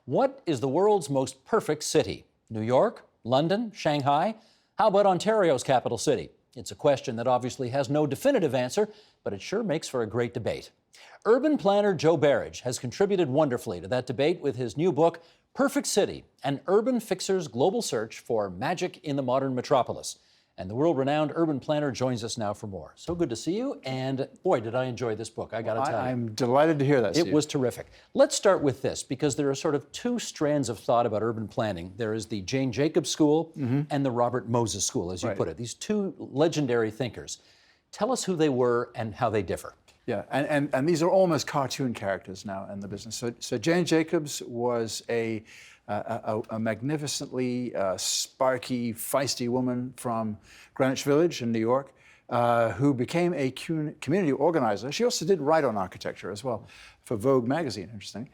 What is the world's most perfect city? New York? London? Shanghai? How about Ontario's capital city? It's a question that obviously has no definitive answer, but it sure makes for a great debate. Urban planner Joe Berridge has contributed wonderfully to that debate with his new book, Perfect City, an urban fixer's global search for magic in the modern metropolis. And the world-renowned urban planner joins us now for more. So good to see you, and boy, did I enjoy this book, I gotta tell you. I'm delighted to hear that, Steve. It was terrific. Let's start with this, because there are sort of two strands of thought about urban planning. There is the Jane Jacobs School and the Robert Moses School, as you put it. These two legendary thinkers. Tell us who they were and how they differ. Yeah, and these are almost cartoon characters now in the business. So Jane Jacobs was a magnificently sparky, feisty woman from Greenwich Village in New York who became a community organizer. She also did write on architecture as well for Vogue magazine, interesting.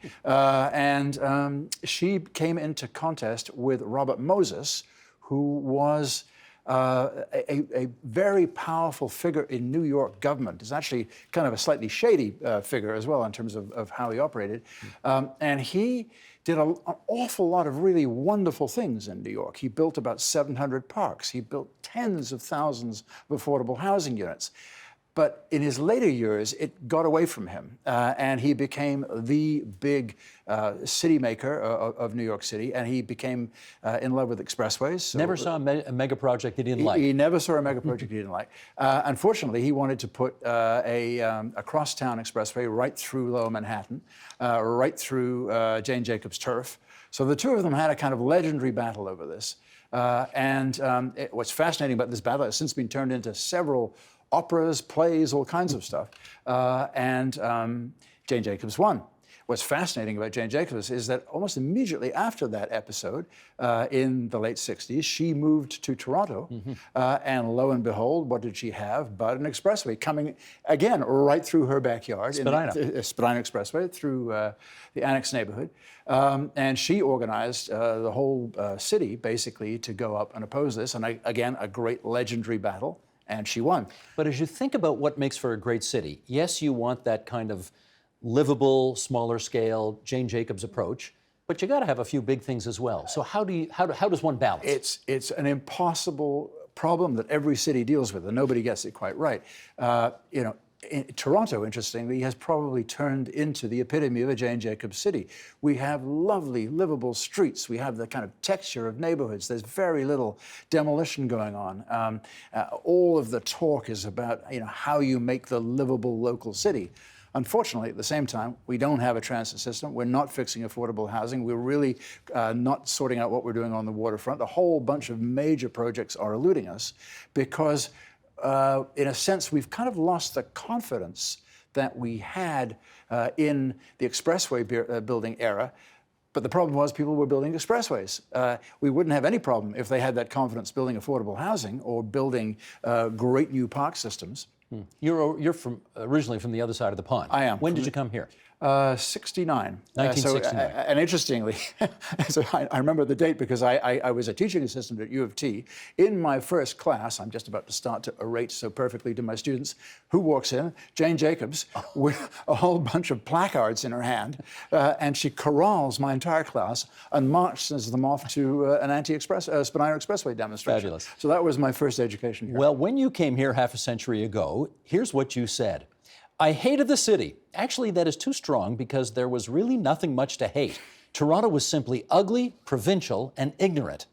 She came into contest with Robert Moses, who was a very powerful figure in New York government. Is actually kind of a slightly shady figure as well in terms of how he operated. And he did an awful lot of really wonderful things in New York. He built about 700 parks. He built tens of thousands of affordable housing units. But in his later years, it got away from him, and he became the big city maker of New York City, and he became in love with expressways. So never saw a mega project he didn't like. He never saw a mega project he didn't like. Unfortunately, he wanted to put a crosstown expressway right through Lower Manhattan, right through Jane Jacobs' turf. So the two of them had a kind of legendary battle over this. What's fascinating about this battle has since been turned into several operas, plays, all kinds of stuff. Jane Jacobs won. What's fascinating about Jane Jacobs is that almost immediately after that episode, in the late 60s, she moved to Toronto. And lo and behold, what did she have but an expressway coming, again, right through her backyard. Spadina. Spadina Expressway through the Annex neighborhood. And she organized the whole city, basically, to go up and oppose this. And again, a great legendary battle. And she won. But as you think about what makes for a great city, yes, you want that kind of livable, smaller scale, Jane Jacobs approach, but you got to have a few big things as well. So how does one balance? It's an impossible problem that every city deals with, and nobody gets it quite right. In Toronto, interestingly, has probably turned into the epitome of a Jane Jacobs city. We have lovely, livable streets. We have the kind of texture of neighborhoods. There's very little demolition going on. All of the talk is about how you make the livable local city. Unfortunately, at the same time, we don't have a transit system. We're not fixing affordable housing. We're really not sorting out what we're doing on the waterfront. A whole bunch of major projects are eluding us because in a sense, we've kind of lost the confidence that we had in the expressway building era. But the problem was people were building expressways. We wouldn't have any problem if they had that confidence building affordable housing or building great new park systems. You're originally from the other side of the pond. I am. When did you come here? 69. 1969. And interestingly, so I remember the date because I was a teaching assistant at U of T. In my first class, I'm just about to start to orate so perfectly to my students, who walks in? Jane Jacobs, with a whole bunch of placards in her hand, and she corrals my entire class and marches them off to an Spadina Expressway demonstration. Fabulous. So that was my first education here. Well, when you came here half a century ago, here's what you said. I hated the city. Actually, that is too strong because there was really nothing much to hate. Toronto was simply ugly, provincial, and ignorant.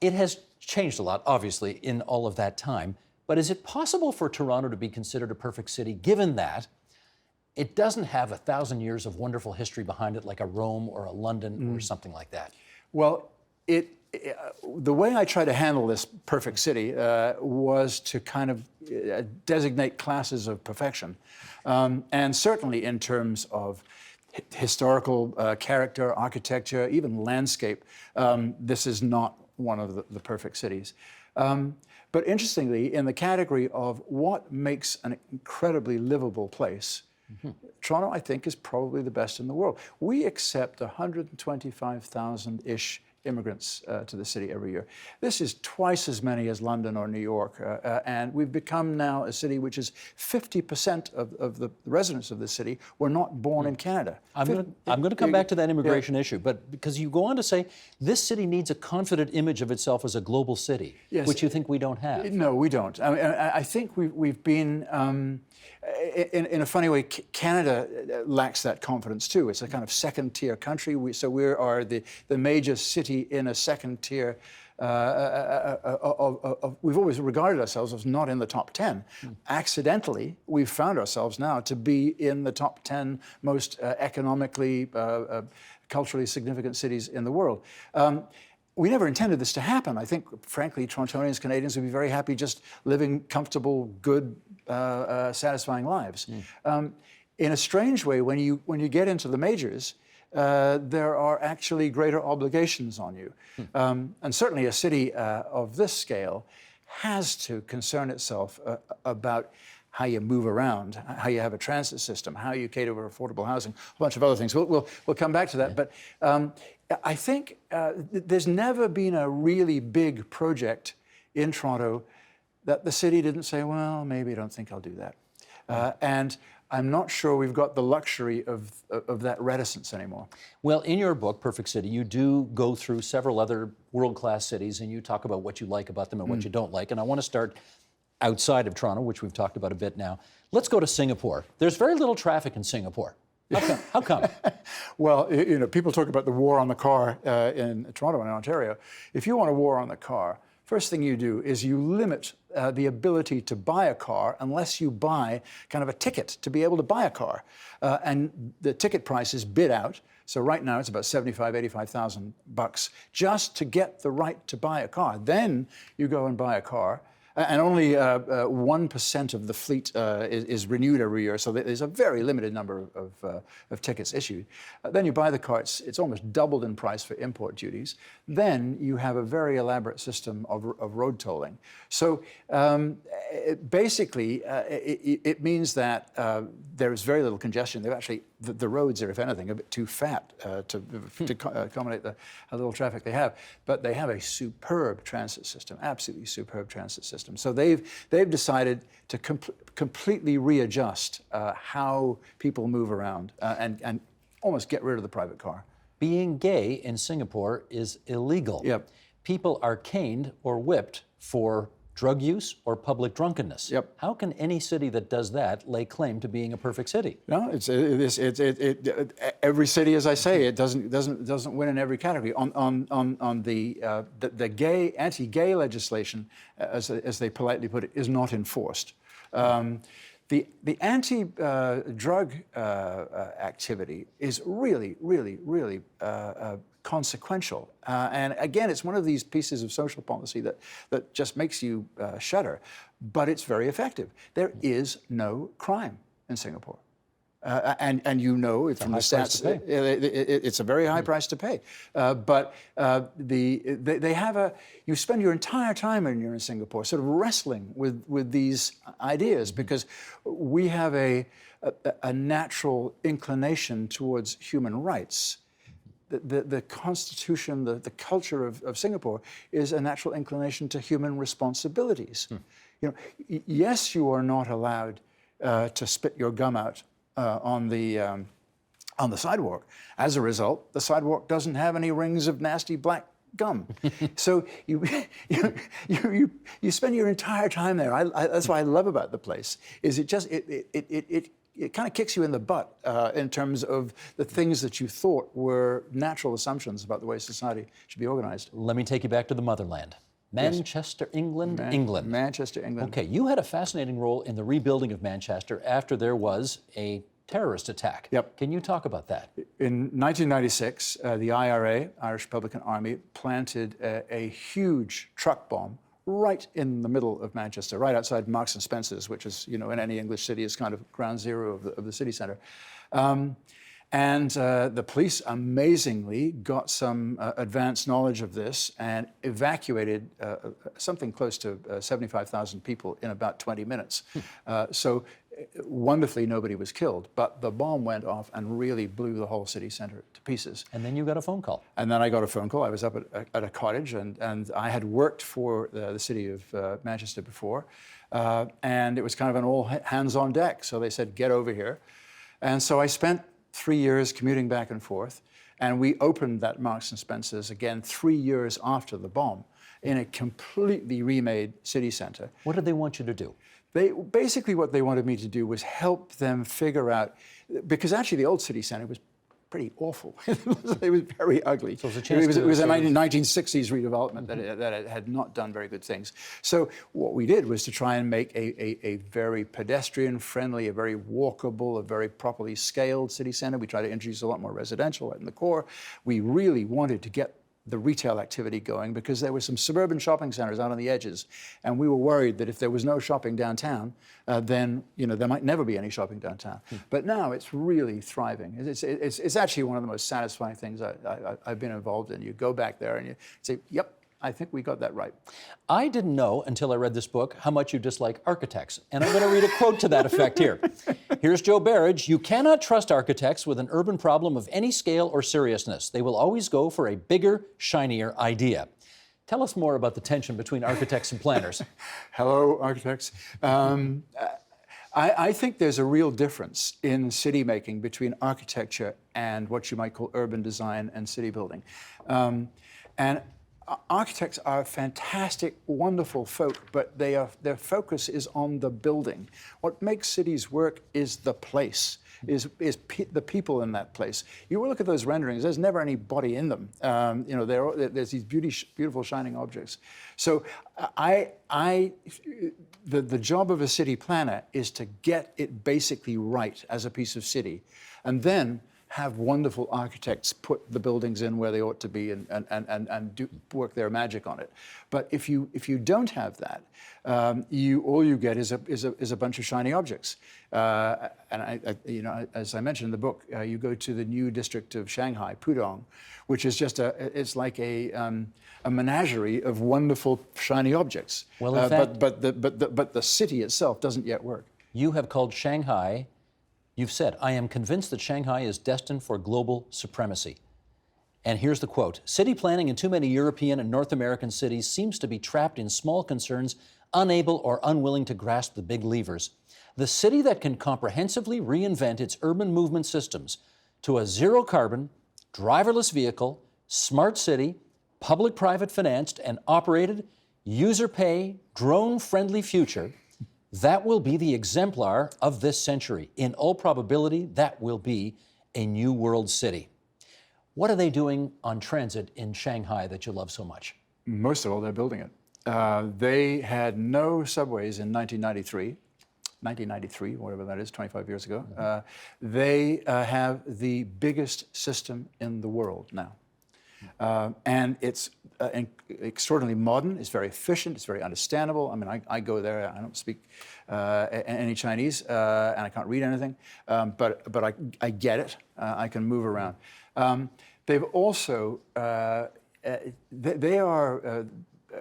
It has changed a lot, obviously, in all of that time. But is it possible for Toronto to be considered a perfect city, given that it doesn't have 1,000 years of wonderful history behind it, like a Rome or a London or something like that? Well, the way I try to handle this perfect city was to kind of designate classes of perfection. And certainly in terms of historical character, architecture, even landscape, this is not one of the perfect cities. But interestingly, in the category of what makes an incredibly livable place, Toronto, I think, is probably the best in the world. We accept 125,000-ish immigrants to the city every year. This is twice as many as London or New York, and we've become now a city which is 50% of the residents of the city were not born in Canada. I'm going to come back to that immigration issue, but because you go on to say this city needs a confident image of itself as a global city, which you think we don't have. No, we don't. I mean, I think we've been, in a funny way, Canada lacks that confidence too. It's a kind of second-tier country. So we are the major city in a second tier. We've always regarded ourselves as not in the top 10. Accidentally, we've found ourselves now to be in the top 10 most economically, culturally significant cities in the world. We never intended this to happen. I think, frankly, Torontonians, Canadians would be very happy just living comfortable, good, satisfying lives. In a strange way, when you get into the majors, there are actually greater obligations on you. And certainly a city of this scale has to concern itself about how you move around, how you have a transit system, how you cater for affordable housing, a bunch of other things. We'll come back to that. But I think there's never been a really big project in Toronto that the city didn't say, well, maybe I don't think I'll do that. And I'm not sure we've got the luxury of that reticence anymore. Well, in your book, Perfect City, you do go through several other world-class cities, and you talk about what you like about them and what you don't like. And I want to start outside of Toronto, which we've talked about a bit now. Let's go to Singapore. There's very little traffic in Singapore. How come? Well, you know, people talk about the war on the car in Toronto and Ontario. If you want a war on the car, first thing you do is you limit the ability to buy a car unless you buy kind of a ticket to be able to buy a car. And the ticket price is bid out. So right now it's about $75,000, $85,000 just to get the right to buy a car. Then you go and buy a car. And only 1% of the fleet is renewed every year, so there's a very limited number of tickets issued. Then you buy the car, it's almost doubled in price for import duties. Then you have a very elaborate system of road tolling. So basically, it means that there is very little congestion. They've actually, the roads are, if anything, a bit too fat to accommodate the little traffic they have. But they have a superb transit system, absolutely superb transit system. So they've decided to completely readjust how people move around and almost get rid of the private car. Being gay in Singapore is illegal. Yep. People are caned or whipped for drug use or public drunkenness. Yep. How can any city that does that lay claim to being a perfect city? No, every city, as I say, it doesn't win in every category. On the gay anti-gay legislation, as they politely put it, is not enforced. The anti-drug activity is really consequential. And again, it's one of these pieces of social policy that just makes you shudder, but it's very effective. There is no crime in Singapore. And you know from the stats, it's a very high price to pay. But they have you spend your entire time when you're in Singapore sort of wrestling with these ideas, because we have a natural inclination towards human rights. The constitution, the culture of Singapore is a natural inclination to human responsibilities. You know, yes, you are not allowed to spit your gum out on the sidewalk. As a result, the sidewalk doesn't have any rings of nasty black gum. So you spend your entire time there. That's what I love about the place. Is it kind of kicks you in the butt in terms of the things that you thought were natural assumptions about the way society should be organized. Let me take you back to the motherland. Manchester, England, England. Manchester, England. Okay, you had a fascinating role in the rebuilding of Manchester after there was a terrorist attack. Yep. Can you talk about that? In 1996, the IRA, Irish Republican Army, planted a huge truck bomb right in the middle of Manchester, right outside Marks and Spencer's, which is, you know, in any English city is kind of ground zero of the city centre. And the police amazingly got some advanced knowledge of this and evacuated something close to 75,000 people in about 20 minutes. So wonderfully, nobody was killed, but the bomb went off and really blew the whole city center to pieces. And then you got a phone call. And then I got a phone call. I was up at a cottage, and I had worked for the city of Manchester before, and it was kind of an all hands on deck. So they said, get over here. And so I spent 3 years commuting back and forth, and we opened that Marks and Spencer's again 3 years after the bomb in a completely remade city center. What did they want you to do? Basically what they wanted me to do was help them figure out, because actually the old city center was pretty awful. It was very ugly. So it was a 1960s redevelopment that it had not done very good things. So what we did was to try and make a very pedestrian-friendly, a very walkable, a very properly scaled city center. We tried to introduce a lot more residential in the core. We really wanted to get the retail activity going because there were some suburban shopping centers out on the edges, and we were worried that if there was no shopping downtown, then there might never be any shopping downtown. But now it's really thriving. It's actually one of the most satisfying things I've been involved in. You go back there and you say, yep, I think we got that right. I didn't know until I read this book how much you dislike architects. And I'm going to read a quote to that effect here. Here's Joe Berridge. You cannot trust architects with an urban problem of any scale or seriousness. They will always go for a bigger, shinier idea. Tell us more about the tension between architects and planners. Hello, architects. I think there's a real difference in city making between architecture and what you might call urban design and city building. And architects are fantastic, wonderful folk, but their focus is on the building. What makes cities work is the place, is the people in that place. You look at those renderings, there's never anybody in them. There's these beautiful shining objects. So the job of a city planner is to get it basically right as a piece of city, and then have wonderful architects put the buildings in where they ought to be and work their magic on it. But if you don't have that, all you get is a bunch of shiny objects. As I mentioned in the book, you go to the new district of Shanghai, Pudong, which is just it's like a menagerie of wonderful shiny objects. Well, in fact, but the city itself doesn't yet work. You have called Shanghai. You've said, I am convinced that Shanghai is destined for global supremacy. And here's the quote. City planning in too many European and North American cities seems to be trapped in small concerns, unable or unwilling to grasp the big levers. The city that can comprehensively reinvent its urban movement systems to a zero-carbon, driverless vehicle, smart city, public-private financed and operated, user-pay, drone-friendly future, that will be the exemplar of this century. In all probability, that will be a new world city. What are they doing on transit in Shanghai that you love so much? Most of all, they're building it. They had no subways in 1993, whatever that is, 25 years ago. They have the biggest system in the world now. And it's extraordinarily modern, it's very efficient, it's very understandable. I mean, I go there, I don't speak any Chinese, and I can't read anything, but I get it, I can move around. They've also, they are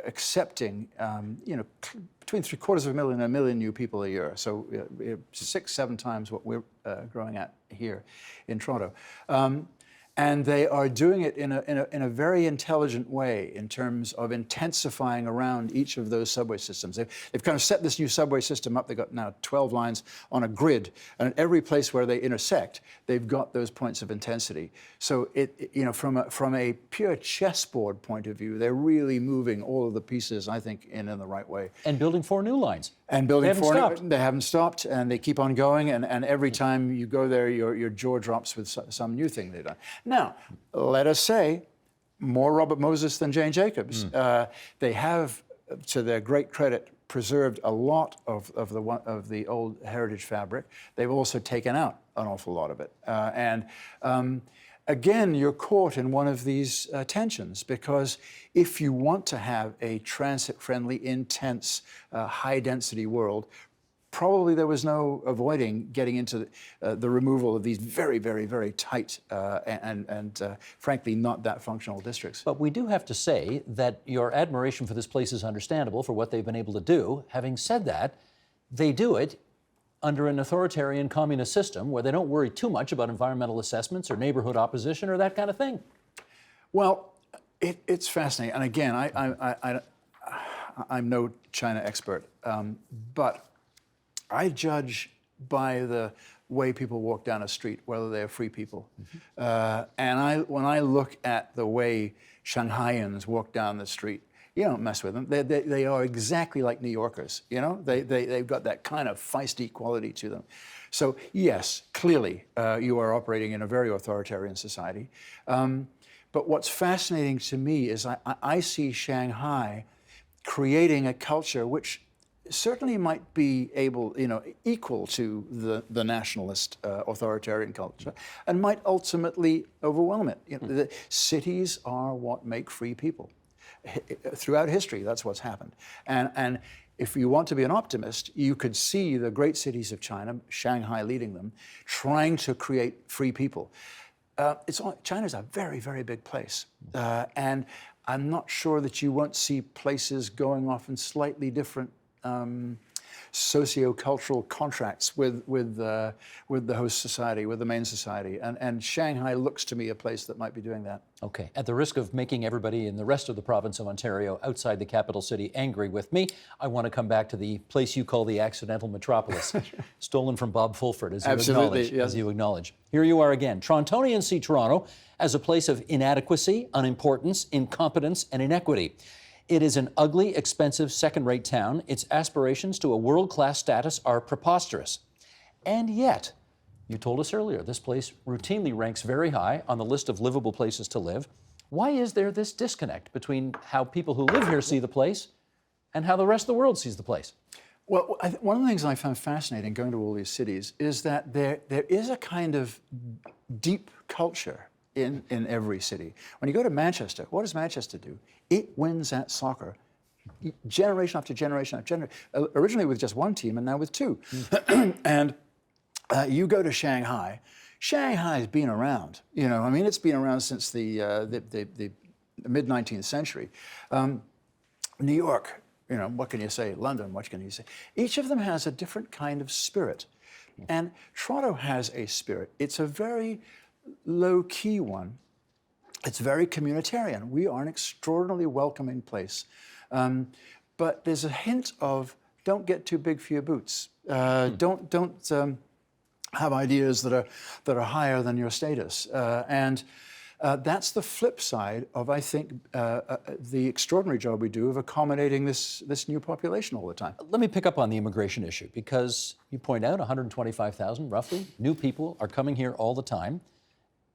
accepting, between 750,000 and 1 million new people a year, so 6-7 times what we're growing at here in Toronto. And they are doing it in a very intelligent way in terms of intensifying around each of those subway systems. They've kind of set this new subway system up. They've got now 12 lines on a grid, and at every place where they intersect, they've got those points of intensity. So from a pure chessboard point of view, they're really moving all of the pieces, I think, in the right way. And building 4 new lines. And building they haven't stopped, and they keep on going. And every time you go there, your jaw drops with some new thing they've done. Now, let us say, more Robert Moses than Jane Jacobs. They have, to their great credit, preserved a lot of the old heritage fabric. They've also taken out an awful lot of it. Again, you're caught in one of these tensions, because if you want to have a transit-friendly, intense, high-density world, probably there was no avoiding getting into the removal of these very, very, very tight and frankly, not that functional districts. But we do have to say that your admiration for this place is understandable for what they've been able to do. Having said that, they do it under an authoritarian communist system where they don't worry too much about environmental assessments or neighborhood opposition or that kind of thing? Well, it's fascinating. And again, I'm no China expert, but I judge by the way people walk down a street, whether they're free people. And when I look at the way Shanghaians walk down the street, you don't mess with them. They are exactly like New Yorkers, you know? They've got that kind of feisty quality to them. So yes, clearly you are operating in a very authoritarian society. But what's fascinating to me is I see Shanghai creating a culture which certainly might be equal to the nationalist authoritarian culture, and might ultimately overwhelm it. The cities are what make free people. Throughout history, that's what's happened. And if you want to be an optimist, you could see the great cities of China, Shanghai leading them, trying to create free people. China's a very, very big place. And I'm not sure that you won't see places going off in slightly different socio-cultural contracts with the host society, with the main society. And Shanghai looks to me a place that might be doing that. Okay. At the risk of making everybody in the rest of the province of Ontario outside the capital city angry with me, I want to come back to the place you call the accidental metropolis, stolen from Bob Fulford, as you acknowledge. Yes. As you acknowledge. Here you are again. Torontonians see Toronto as a place of inadequacy, unimportance, incompetence, and inequity. It is an ugly, expensive, second-rate town. Its aspirations to a world-class status are preposterous. And yet, you told us earlier, this place routinely ranks very high on the list of livable places to live. Why is there this disconnect between how people who live here see the place and how the rest of the world sees the place? Well, one of the things I found fascinating going to all these cities is that there is a kind of deep culture in every city. When you go to Manchester, what does Manchester do? It wins at soccer generation after generation after generation, originally with just one team and now with two. And you go to Shanghai, Shanghai's been around, you know, I mean, it's been around since the mid-19th century. New York, you know, what can you say? London, what can you say? Each of them has a different kind of spirit. And Toronto has a spirit. It's a very low-key one. It's very communitarian. We are an extraordinarily welcoming place. But there's a hint of don't get too big for your boots. Don't have ideas that are higher than your status. And that's the flip side of, I think, the extraordinary job we do of accommodating this new population all the time. Let me pick up on the immigration issue, because you point out 125,000, roughly, new people are coming here all the time.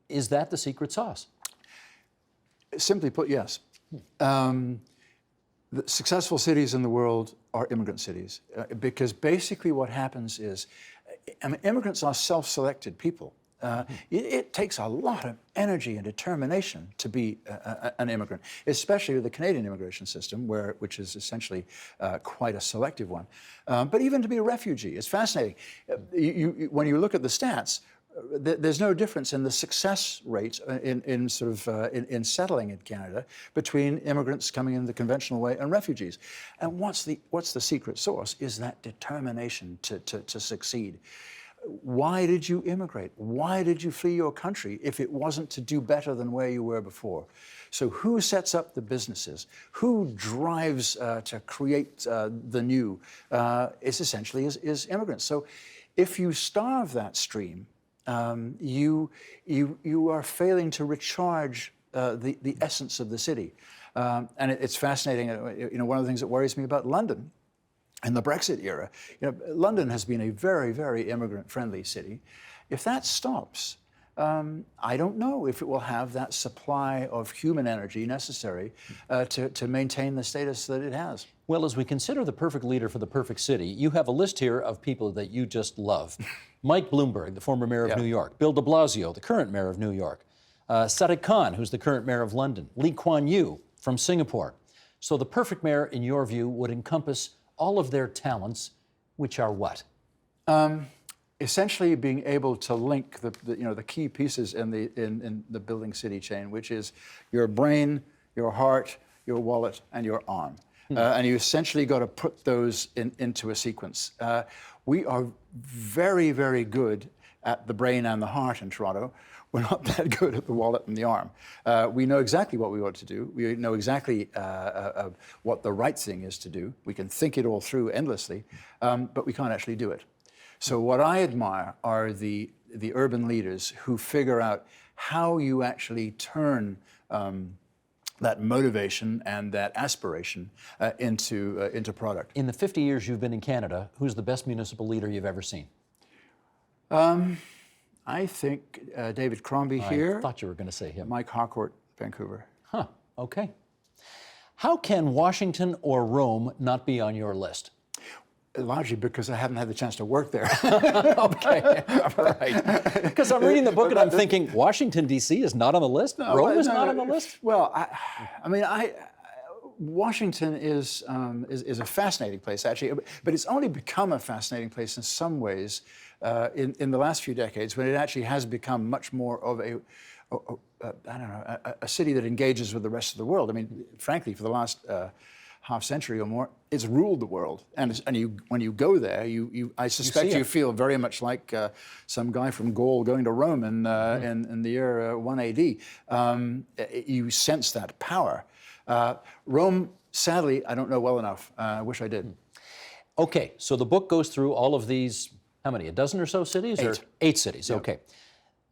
Is that the secret sauce? Simply put, yes. The successful cities in the world are immigrant cities, because basically what happens is, immigrants are self-selected people. It takes a lot of energy and determination to be an immigrant, especially with the Canadian immigration system, which is essentially quite a selective one. But even to be a refugee, it's fascinating. When you look at the stats, there's no difference in the success rate in settling in Canada between immigrants coming in the conventional way and refugees. And what's the secret sauce is that determination to succeed. Why did you immigrate? Why did you flee your country if it wasn't to do better than where you were before? So who sets up the businesses? Who drives to create the new? It's essentially is immigrants. So if you starve that stream, you are failing to recharge the essence of the city. And it's fascinating. You know, one of the things that worries me about London in the Brexit era, you know, London has been a very, very immigrant-friendly city. If that stops, I don't know if it will have that supply of human energy necessary to maintain the status that it has. Well, as we consider the perfect leader for the perfect city, you have a list here of people that you just love. Mike Bloomberg, the former mayor of New York. Bill de Blasio, the current mayor of New York. Sadiq Khan, who's the current mayor of London. Lee Kuan Yew from Singapore. So the perfect mayor, in your view, would encompass all of their talents, which are what? Essentially being able to link the key pieces in the building city chain, which is your brain, your heart, your wallet, and your arm. And you essentially got to put those into a sequence. We are very, very good at the brain and the heart in Toronto. We're not that good at the wallet and the arm. We know exactly what we ought to do. We know exactly what the right thing is to do. We can think it all through endlessly, but we can't actually do it. So what I admire are the urban leaders who figure out how you actually turn that motivation and that aspiration into product. In the 50 years you've been in Canada, who's the best municipal leader you've ever seen? I think David Crombie here. I thought you were going to say him. Mike Harcourt, Vancouver. Huh, okay. How can Washington or Rome not be on your list? Largely because I haven't had the chance to work there. Okay, all right. Because I'm reading the book and I'm thinking, Washington, D.C. is not on the list? Rome is not on the list? Well, Washington is a fascinating place, actually, but it's only become a fascinating place in some ways in the last few decades, when it actually has become much more of a city that engages with the rest of the world. I mean, frankly, for the last half century or more, it's ruled the world. And when you go there, I suspect you feel very much like some guy from Gaul going to Rome in the year 1 AD. You sense that power. Rome, sadly, I don't know well enough. I wish I did. Okay, so the book goes through all of these, how many, a dozen or so cities? 8. Or 8 cities, yeah. Okay.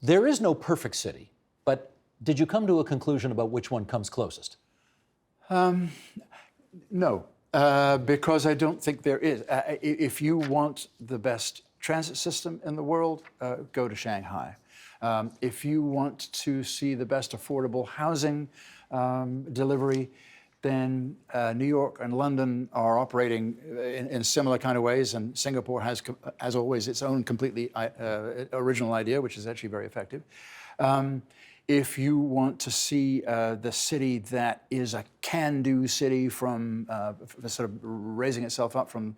There is no perfect city, but did you come to a conclusion about which one comes closest? No, because I don't think there is. If you want the best transit system in the world, go to Shanghai. If you want to see the best affordable housing delivery, then New York and London are operating in similar kind of ways, and Singapore has, as always, its own completely original idea, which is actually very effective. If you want to see the city that is a can-do city from sort of raising itself up from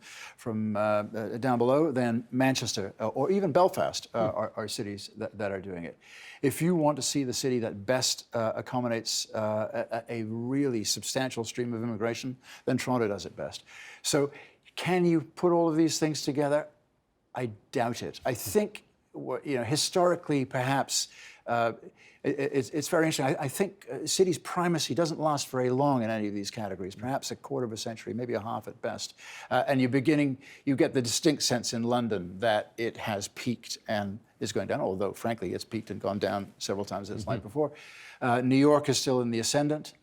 down below, then Manchester or even Belfast are cities that are doing it. If you want to see the city that best accommodates a really substantial stream of immigration, then Toronto does it best. So can you put all of these things together? I doubt it. I think, historically, perhaps, it's very interesting. I think city's primacy doesn't last very long in any of these categories, perhaps a quarter of a century, maybe a half at best. And you get the distinct sense in London that it has peaked and is going down, although frankly it's peaked and gone down several times in its life before. New York is still in the ascendant.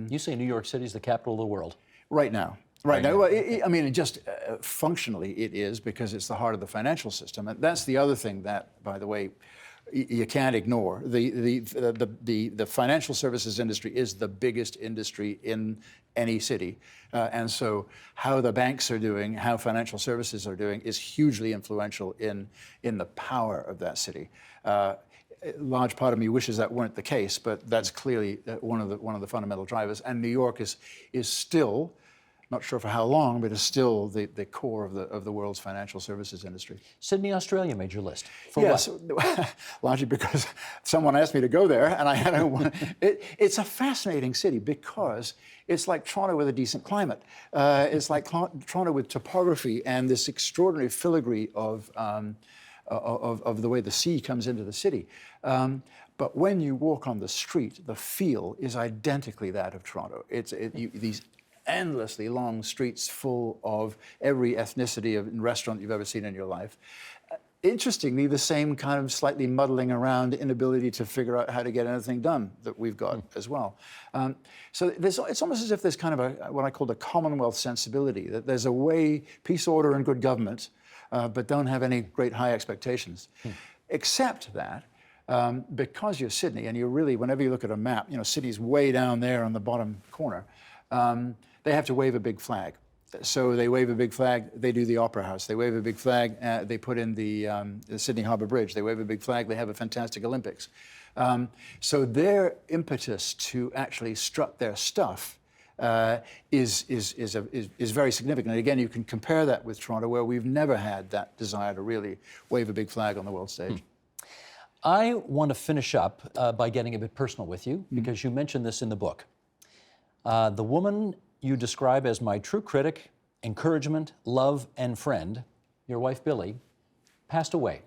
You say New York City is the capital of the world. Right now. Right now. Well, just functionally it is, because it's the heart of the financial system. And that's the other thing that, by the way, you can't ignore. The financial services industry is the biggest industry in any city. And so how the banks are doing, how financial services are doing is hugely influential in the power of that city. A large part of me wishes that weren't the case, but that's clearly one of the fundamental drivers. And New York is still, not sure for how long, but is still the core of the world's financial services industry. Sydney, Australia made your list. For yes, what? Largely because someone asked me to go there, and I had it's a fascinating city because it's like Toronto with a decent climate. It's like Toronto with topography and this extraordinary filigree of the way the sea comes into the city. But when you walk on the street, the feel is identically that of Toronto. These endlessly long streets full of every ethnicity and restaurant you've ever seen in your life. Interestingly, the same kind of slightly muddling around inability to figure out how to get anything done that we've got as well. So it's almost as if there's kind of what I call a Commonwealth sensibility, that there's a way, peace, order, and good government, but don't have any great high expectations. Except that, because you're Sydney, and you're really, whenever you look at a map, Sydney's way down there on the bottom corner, they have to wave a big flag. So they wave a big flag, they do the Opera House. They wave a big flag, they put in the Sydney Harbour Bridge. They wave a big flag, they have a fantastic Olympics. So their impetus to actually strut their stuff is very significant. And again, you can compare that with Toronto, where we've never had that desire to really wave a big flag on the world stage. I want to finish up by getting a bit personal with you, because you mentioned this in the book. The woman you describe as my true critic, encouragement, love, and friend your wife Billy, passed away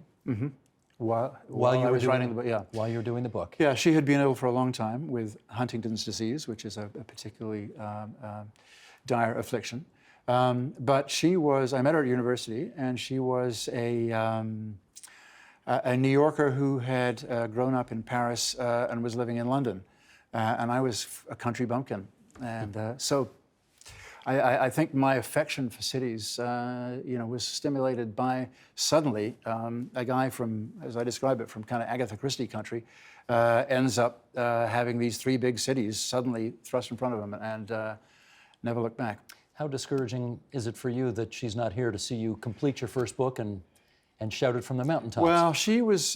While you I were was doing, writing the book, yeah. while you were doing the book. Yeah, she had been ill for a long time with Huntington's disease, which is a particularly dire affliction. But she was, I met her at university, and she was a New Yorker who had grown up in Paris and was living in London. And I was a country bumpkin. And so I think my affection for cities, was stimulated by suddenly a guy from, as I describe it, from kind of Agatha Christie country, ends up having these three big cities suddenly thrust in front of him and never looked back. How discouraging is it for you that she's not here to see you complete your first book and shout it from the mountaintops? Well, she was,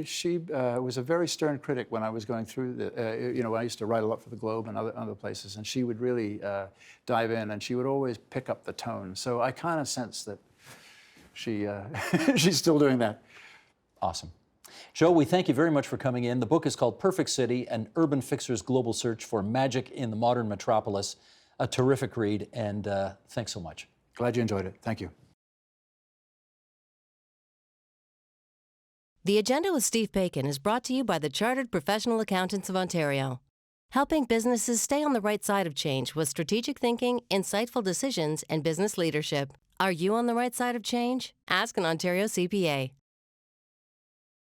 she was a very stern critic when I was going through the, I used to write a lot for the Globe and other places, and she would really dive in, and she would always pick up the tone. So I kind of sense that she, she's still doing that. Awesome. Joe, we thank you very much for coming in. The book is called Perfect City, An Urban Fixer's Global Search for Magic in the Modern Metropolis. A terrific read, and thanks so much. Glad you enjoyed it. Thank you. The Agenda with Steve Paikin is brought to you by the Chartered Professional Accountants of Ontario, helping businesses stay on the right side of change with strategic thinking, insightful decisions, and business leadership. Are you on the right side of change? Ask an Ontario CPA.